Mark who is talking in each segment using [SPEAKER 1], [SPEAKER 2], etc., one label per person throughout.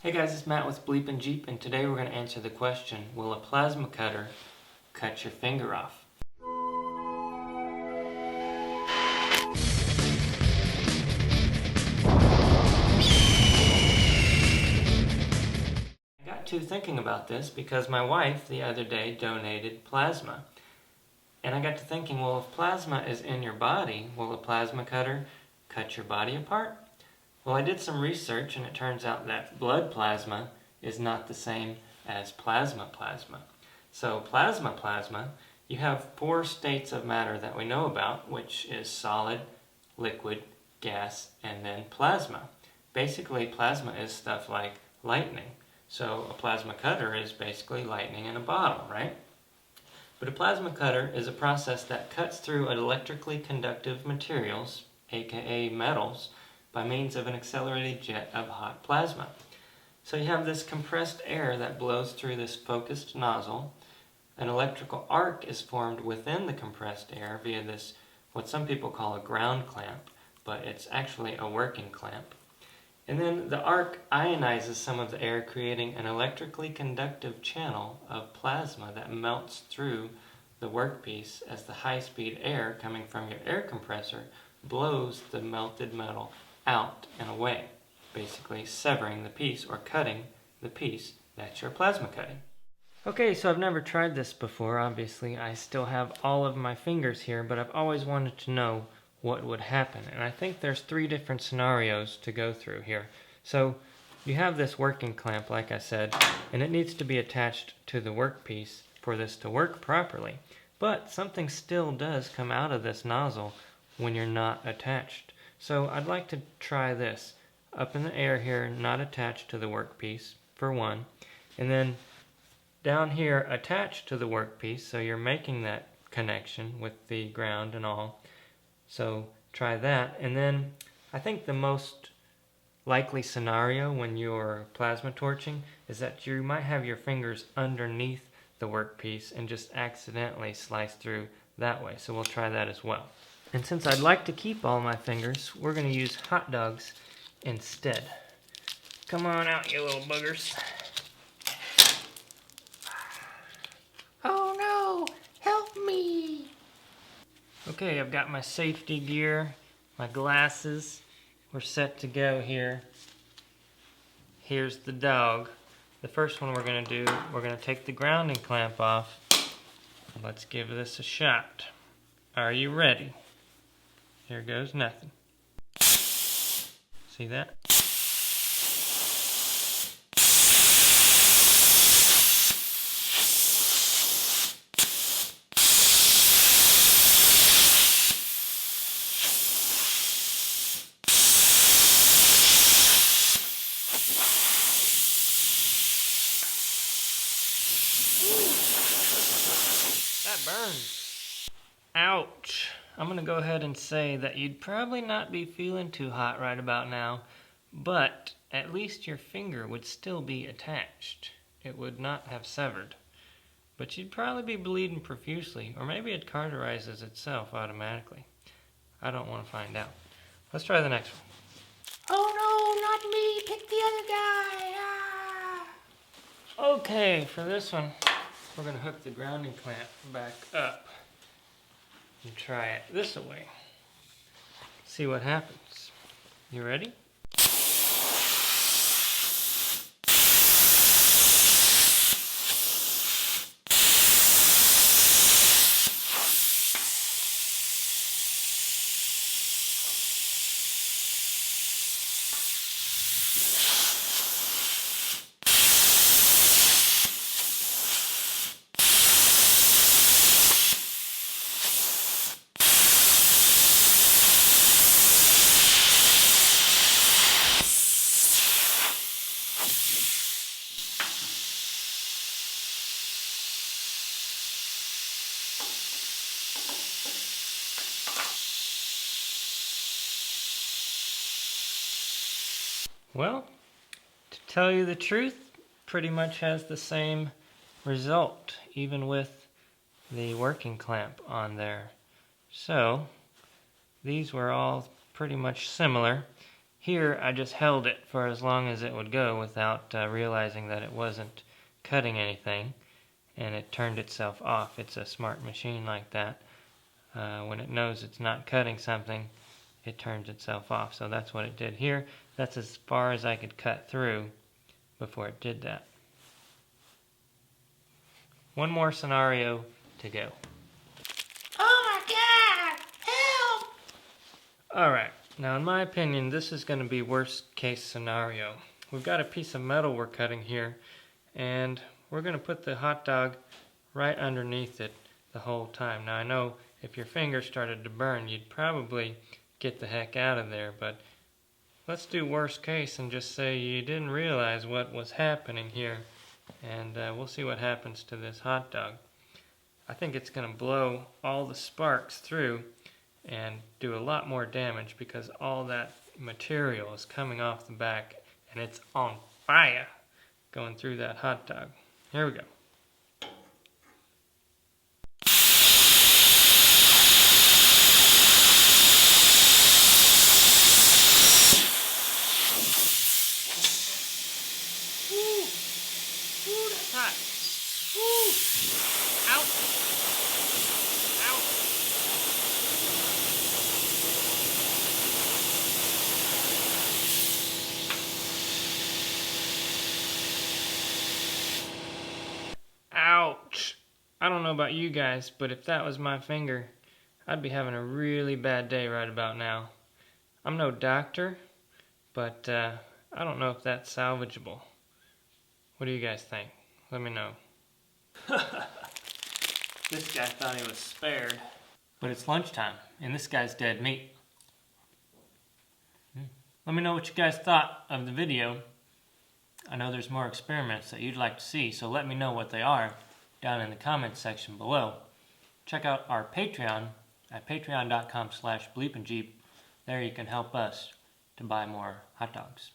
[SPEAKER 1] Hey guys, it's Matt with BleepinJeep, and today we're going to answer the question, will a plasma cutter cut your finger off? I got to thinking about this because my wife the other day donated plasma. And I got to thinking, well, if plasma is in your body, will a plasma cutter cut your body apart? Well, I did some research and it turns out that blood plasma is not the same as plasma. So plasma, you have four states of matter that we know about, which is solid, liquid, gas, and then plasma. Basically, plasma is stuff like lightning. So a plasma cutter is basically lightning in a bottle, right? But a plasma cutter is a process that cuts through electrically conductive materials, aka metals, by means of an accelerated jet of hot plasma. So you have this compressed air that blows through this focused nozzle. An electrical arc is formed within the compressed air via this, what some people call a ground clamp, but it's actually a working clamp. And then the arc ionizes some of the air, creating an electrically conductive channel of plasma that melts through the workpiece as the high-speed air coming from your air compressor blows the melted metal out and away, basically severing the piece or cutting the piece that you're plasma cutting. Okay, so I've never tried this before. Obviously, I still have all of my fingers here, but I've always wanted to know what would happen. And I think there's three different scenarios to go through here. So you have this working clamp, like I said, and it needs to be attached to the workpiece for this to work properly. But something still does come out of this nozzle when you're not attached. So I'd like to try this. Up in the air here, not attached to the workpiece, for one. And then down here, attached to the workpiece, so you're making that connection with the ground and all. So try that. And then I think the most likely scenario when you're plasma torching is that you might have your fingers underneath the workpiece and just accidentally slice through that way. So we'll try that as well. And since I'd like to keep all my fingers, we're going to use hot dogs instead. Come on out, you little boogers. Oh no, help me. Okay, I've got my safety gear, my glasses. We're set to go here. Here's the dog. The first one we're going to do, we're going to take the grounding clamp off. Let's give this a shot. Are you ready? Here goes nothing. See that? That burns. Ouch. I'm going to go ahead and say that you'd probably not be feeling too hot right about now, but at least your finger would still be attached. It would not have severed. But you'd probably be bleeding profusely, or maybe it cauterizes itself automatically. I don't want to find out. Let's try the next one. Oh no, not me. Pick the other guy. Ah. Okay, for this one, we're going to hook the grounding clamp back up and try it this way. See what happens. You ready? Well, to tell you the truth, pretty much has the same result, even with the working clamp on there. So, these were all pretty much similar, Here I just held it for as long as it would go without realizing that it wasn't cutting anything, and it turned itself off. It's a smart machine like that. When it knows it's not cutting something, it turns itself off. So that's what it did here. That's as far as I could cut through before it did that. One more scenario to go.
[SPEAKER 2] Oh my God! Help!
[SPEAKER 1] Alright, now in my opinion, this is going to be worst case scenario. We've got a piece of metal we're cutting here, and we're going to put the hot dog right underneath it the whole time. Now I know if your finger started to burn, you'd probably get the heck out of there, but let's do worst case and just say you didn't realize what was happening here, and we'll see what happens to this hot dog. I think it's going to blow all the sparks through and do a lot more damage because all that material is coming off the back and it's on fire going through that hot dog. Here we go. Ooh, that's hot. Ooh. Ow. Ow. Ouch. I don't know about you guys, but if that was my finger, I'd be having a really bad day right about now. I'm no doctor, but I don't know if that's salvageable. What do you guys think? Let me know. This guy thought he was spared. But it's lunchtime, and this guy's dead meat. Let me know what you guys thought of the video. I know there's more experiments that you'd like to see, so let me know what they are down in the comments section below. Check out our Patreon at patreon.com/BleepinJeep. There you can help us to buy more hot dogs.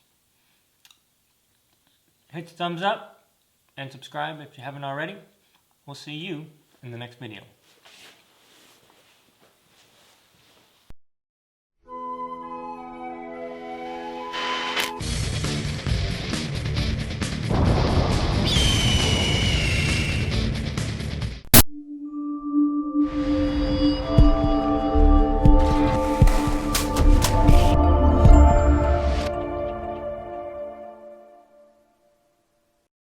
[SPEAKER 1] Hit the thumbs up and subscribe if you haven't already. We'll see you in the next video.